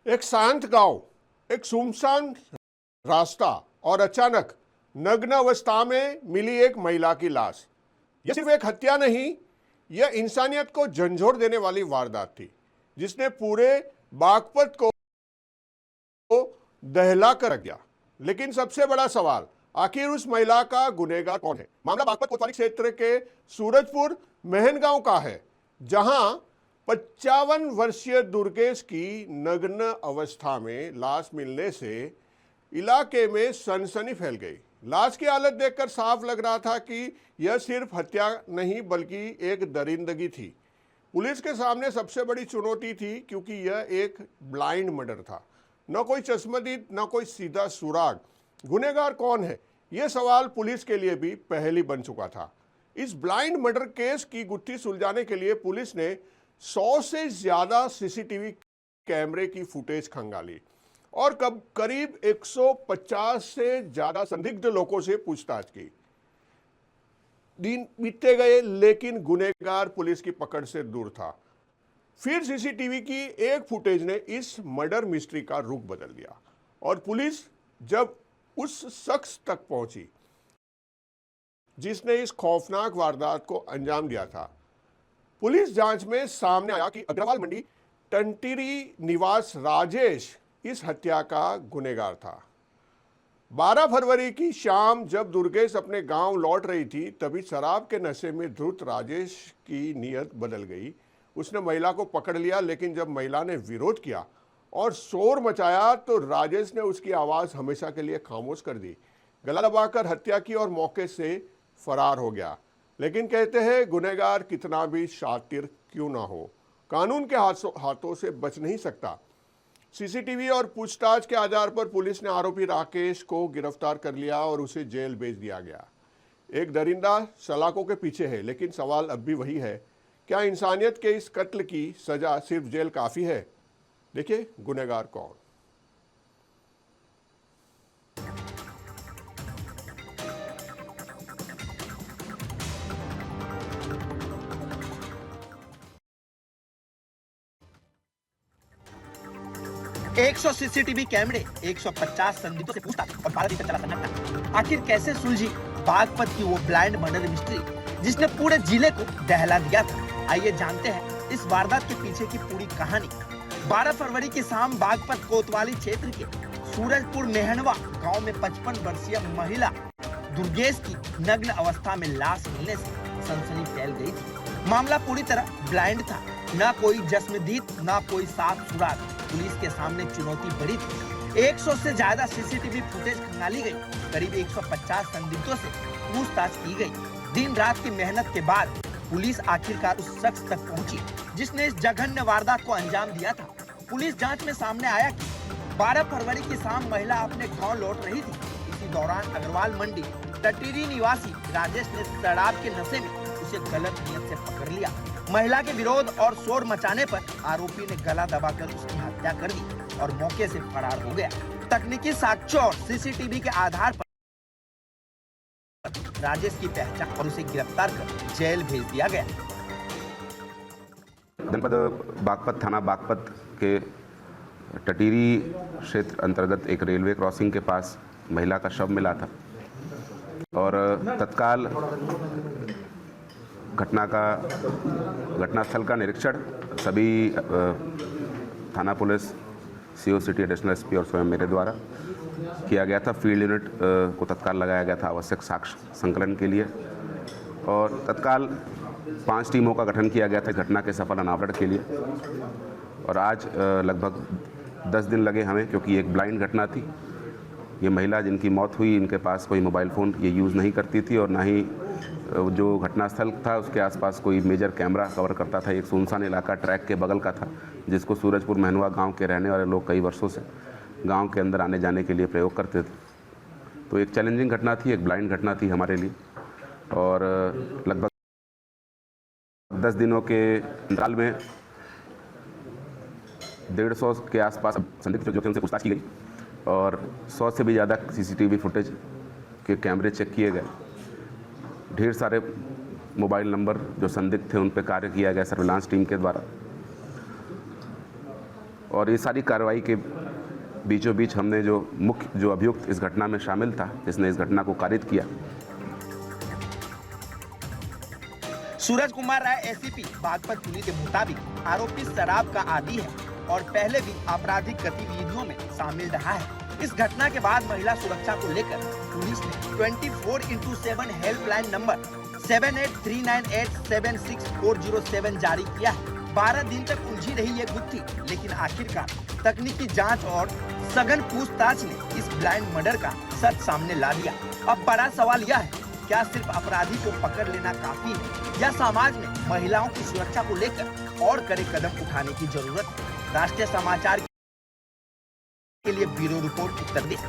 एक शांत गांव, एक सुनसान रास्ता और अचानक नग्न अवस्था में मिली एक महिला की लाश। यह सिर्फ एक हत्या नहीं, यह इंसानियत को झंझोर देने वाली वारदात थी जिसने पूरे बागपत को दहला कर रख दिया। लेकिन सबसे बड़ा सवाल, आखिर उस महिला का गुनहगार कौन है? मामला बागपत कोतवाली क्षेत्र के सूरजपुर मेहनगांव का है, जहां 55 वर्षीय दुर्गेश की नग्न अवस्था में लाश मिलने से इलाके में सनसनी फैल गई। लाश की हालत देखकर साफ लग रहा था कि यह सिर्फ हत्या नहीं बल्कि एक दरिंदगी थी। पुलिस के सामने सबसे बड़ी चुनौती थी क्योंकि यह एक ब्लाइंड मर्डर था। न कोई चश्मदीद, न कोई सीधा सुराग। गुनहगार कौन है, यह सवाल पुलिस के लिए भी पहेली बन चुका था। इस ब्लाइंड मर्डर केस की गुत्थी सुलझाने के लिए पुलिस ने 100 से ज्यादा सीसीटीवी कैमरे की फुटेज खंगाली और करीब 150 से ज्यादा संदिग्ध लोगों से पूछताछ की। दिन बीतते गए लेकिन गुनहगार पुलिस की पकड़ से दूर था। फिर सीसीटीवी की एक फुटेज ने इस मर्डर मिस्ट्री का रुख बदल दिया और पुलिस जब उस शख्स तक पहुंची जिसने इस खौफनाक वारदात को अंजाम दिया था, पुलिस जांच में सामने आया कि अग्रवाल मंडी टंटीरी निवास राजेश इस हत्या का गुनहगार था। 12 फरवरी की शाम जब दुर्गेश अपने गांव लौट रही थी, तभी शराब के नशे में धुत राजेश की नीयत बदल गई। उसने महिला को पकड़ लिया, लेकिन जब महिला ने विरोध किया और शोर मचाया तो राजेश ने उसकी आवाज़ हमेशा के लिए खामोश कर दी, गला दबाकर हत्या की और मौके से फरार हो गया। लेकिन कहते हैं गुनहगार कितना भी शातिर क्यों ना हो, कानून के हाथों से बच नहीं सकता। सीसीटीवी और पूछताछ के आधार पर पुलिस ने आरोपी राकेश को गिरफ्तार कर लिया और उसे जेल भेज दिया गया। एक दरिंदा सलाखों के पीछे है, लेकिन सवाल अब भी वही है, क्या इंसानियत के इस कत्ल की सजा सिर्फ जेल काफी है? देखिए गुनहगार कौन। एक 100 सीसीटीवी कैमरे, 150 संदिग्धों से पूछताछ और 12 दिन तक चला सन्नाटा। आखिर कैसे सुलझी बागपत की वो ब्लाइंड मर्डर मिस्ट्री जिसने पूरे जिले को दहला दिया था? आइए जानते हैं इस वारदात के पीछे की पूरी कहानी। 12 फरवरी की शाम बागपत कोतवाली क्षेत्र के सूरजपुर मेहनवा गांव में 55 वर्षीय महिला दुर्गेश की नग्न अवस्था में लाश मिलने से सनसनी फैल गई थी। मामला पूरी तरह ब्लाइंड था, न कोई जस्मदीद, न कोई साफ सुराग। पुलिस के सामने चुनौती बड़ी थी। 100 से ज्यादा सीसीटीवी फुटेज खंगाली गई, करीब 150 संदिग्धों से पूछताछ की गई। दिन रात की मेहनत के बाद पुलिस आखिरकार उस शख्स तक पहुंची जिसने इस जघन्य वारदात को अंजाम दिया था। पुलिस जांच में सामने आया कि 12 फरवरी की शाम महिला अपने गांव लौट रही थी। इसी दौरान अग्रवाल मंडी टटीरी निवासी राजेश ने शराब के नशे में उसे गलत नियत से पकड़ लिया। महिला के विरोध और शोर मचाने पर आरोपी ने गला दबाकर उसकी हत्या कर दी और मौके से फरार हो गया। तकनीकी साक्ष्यों और सीसीटीवी के आधार पर राजेश की पहचान और उसे गिरफ्तार कर जेल भेज दिया गया। जनपद बागपत, थाना बागपत के टटीरी क्षेत्र अंतर्गत एक रेलवे क्रॉसिंग के पास महिला का शव मिला था और तत्काल घटनास्थल का निरीक्षण सभी थाना police, CO city, additional SP और स्वयं मेरे द्वारा किया गया था। फील्ड यूनिट को तत्काल लगाया गया था आवश्यक साक्ष्य संकलन के लिए और तत्काल 5 टीमों का गठन किया गया था घटना के सफल अनावरण के लिए। और आज लगभग 10 दिन लगे हमें, क्योंकि एक ब्लाइंड घटना थी। ये महिला जिनकी मौत हुई, इनके पास कोई मोबाइल फ़ोन ये यूज़ नहीं करती थी और ना ही जो घटनास्थल था उसके आसपास कोई मेजर कैमरा कवर करता था। एक सुनसान इलाका ट्रैक के बगल का था जिसको सूरजपुर मेहनवा गांव के रहने वाले लोग कई वर्षों से गांव के अंदर आने जाने के लिए प्रयोग करते थे। तो एक चैलेंजिंग घटना थी, एक ब्लाइंड घटना थी हमारे लिए। और लगभग 10 दिनों के अंतराल में 150 के आसपास संदिग्ध जो थे उनसे पूछताछ की गई और 100 से भी ज़्यादा सीसीटीवी फुटेज के कैमरे चेक किए गए। ढेर सारे मोबाइल नंबर जो संदिग्ध थे उन पर कार्य किया गया सर्विलांस टीम के द्वारा। और ये सारी कार्रवाई के बीचों बीच हमने जो मुख्य जो अभियुक्त इस घटना में शामिल था, जिसने इस घटना को कारित किया, सूरज कुमार राय एसीपी बागपत पुलिस के मुताबिक आरोपी शराब का आदी है और पहले भी आपराधिक गतिविधियों में शामिल रहा है। इस घटना के बाद महिला सुरक्षा को लेकर पुलिस ने 24/7 हेल्पलाइन नंबर 7839876407 जारी किया है। 12 दिन तक उलझी रही ये गुत्थी, लेकिन आखिरकार तकनीकी जांच और सघन पूछताछ ने इस ब्लाइंड मर्डर का सच सामने ला दिया। अब बड़ा सवाल यह है, क्या सिर्फ अपराधी को पकड़ लेना काफी है या समाज में महिलाओं की सुरक्षा को लेकर और कड़े कदम उठाने की जरूरत है? राष्ट्रीय समाचार के लिए ब्यूरो रिपोर्ट उत्तर प्रदेश।